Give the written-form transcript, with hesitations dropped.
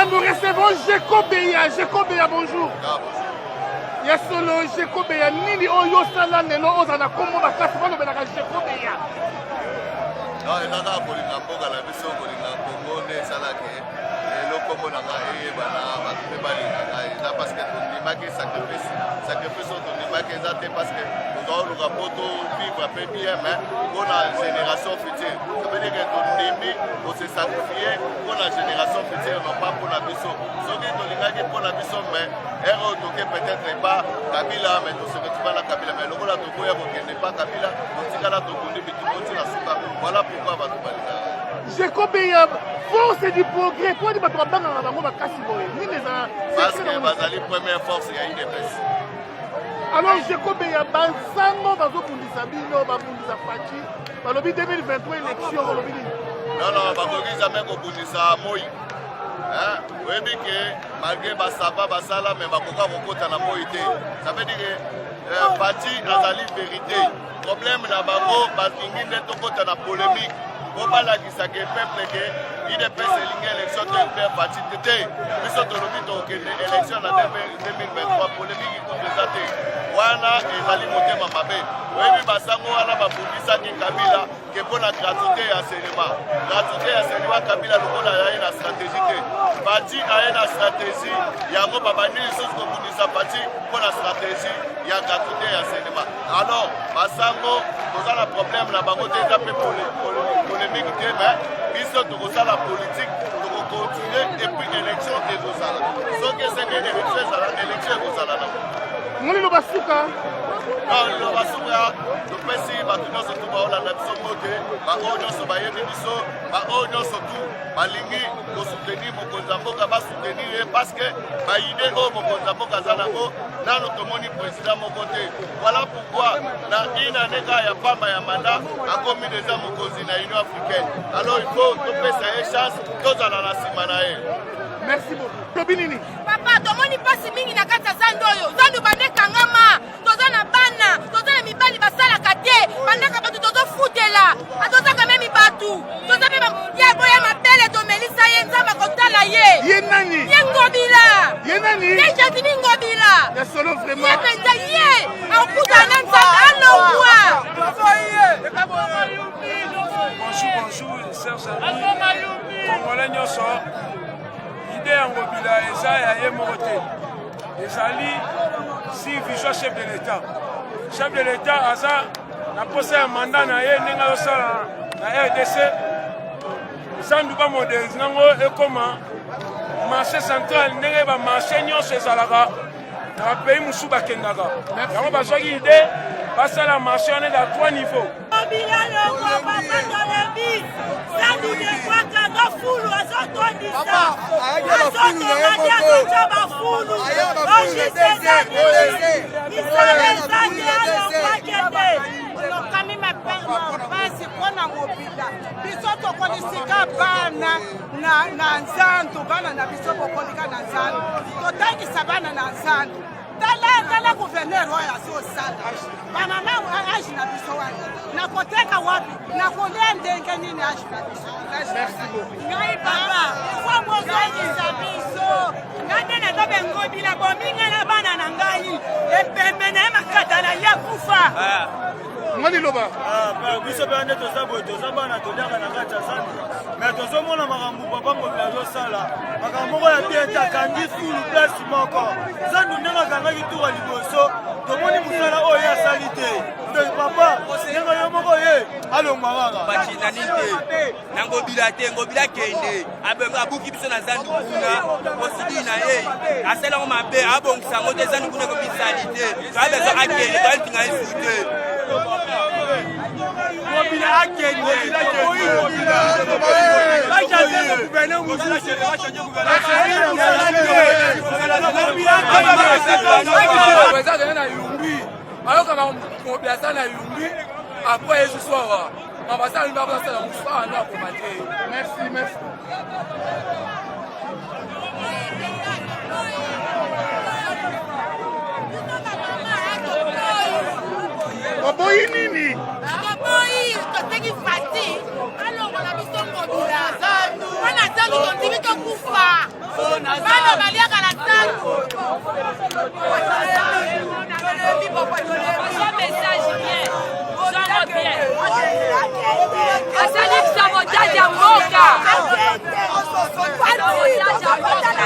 nous recevons Jekobea. Jekobea, bonjour. Yes, solo Jekobea. Nini oyo sala lelo ozana kombo ba kasi bano belaka Jekobea. Non, il y a un peu de temps, la mission de Congo, le combo n'a pas été parce que ton image sacrifice ton image parce que nous avons le rapport vivre un peu bien, mais pour la génération future. Ça veut dire que ton ennemi, pour se sacrifier pour la génération future, non pas pour la mission. Ce qui est ton image pour la mission, mais peut-être pas Kabila, mais nous se retrouvons à la Kabila. Mais le rôle de Tokoya, qui n'est pas Kabila, nous sommes là, voilà pourquoi va nous parler. Jekobea, force du progrès. Pour dire que tu vas pas dans la kasi boy. Parce que Bazali première force il y a une épaisse. Alors Jekobea, Bansango va zo kundisa bino, va kundisa Fachi. Dans le 2023 élection, dans le non, va jamais kundisa Moi. Oui, que malgré Basaba, Basala, mais Bakoka Bokota na Moi. Ça veut dire que Fachi a la vérité. Problème na bango batingi ndeto kota na polémique boba la kisake peuple ke IDP selinga élection de faire partie tété biso tolobi to ke élection na 2023 polémique ko présenté wana ezali motema mabe webi basango wana babundisa ki Kabila ke pona gratuité ya cinéma Kabila lokola ya na stratégie te parti a na stratégie yango babandi lisusu ko bundisa parti pona stratégie ya gratuité ya cinéma alors basango toza na problème na bango te eza mpe polémique te mais biso tokosala politique tokocontinue epuis élection ekozala soki esenge élection ekozala na molilo basuka lilo basuka topesi bato nyonso tu baolanda biso mote baoyo nyonso bayebi biso baoyo nyonso tu balingi kosoutenir mokonzi ya mboka basoutenir ye parce que baide oyo mokonzi ya mboka aza nango nano tomoni président moko te voilà pourquoi na année kaka ya pamba ya manda akomi deja mokonzi na union africaine alors il faut topesa ye chance tozala na nsima na ye. Merci beaucoup. Tobinini. Papa, tomoni pasi mingi na kati ya zando oyo. Zando bandeka ngama, toza na bana, toza na mibali basala kate, bandeka batu tozo futela. Atoza kame mibatu. Toza mema ya boya mapele to Melisa ye nzamba kotala ye. Ye nani? Ye Ngobila. Ye nani? Ye Jadini Ngobila. Ya solo vraiment. Ye penza ye. Akuta na nzamba alongwa. Bonjour, chers amis. Congolais nyonso. L'idée en Ngobila eza ya ye moko te ezali si vision chef de l'État. Chef de l'État aza na posa ya mandat na ye ndenge azosala na RDC zandu bamodernize nango ekoma marché central ndenge bamarché nyonso ezalaka na bapays mosusu bakendaka yango bazwaki ide basala marché wana na 3 niveaux. Kami mapasi pona Ngobila biso tokolisika bana na nzandu bana na biso bokolika na nzandu totangisa bana na nzandu tala gouverneur oyo azosala bamama age na biso wana nakoteka wapi nakolia ndenge nini age na biso. Ngai papa fo bozongisa biso ngande na tobe Ngobila bominga na bana na ngai epembe na makata na ya kufa. Maliloba. Biso bande tozaboye tozabana toliaka na kati ya zando mais tozomona makambo papa Ngobila azosala makambo moko ya bien takandi fulu place moko zando ndenge akangaki tuka liboso tomoni mosala oyo asali te papa ndenge yo moko ye alongwa kaka bacina nini te na Ngobila te Ngobila kende abuki biso na zandu kuna osidi na ye asalango mabe abongisa yango te zandu kuna ekobisali te abezo akende toalitinga esu te Ngobila akende Merci, merci. Oboyi nini? Oboyi, toteki fati. Alors, on a mis son Ngobila. On a tokufa bana baliaka na zandu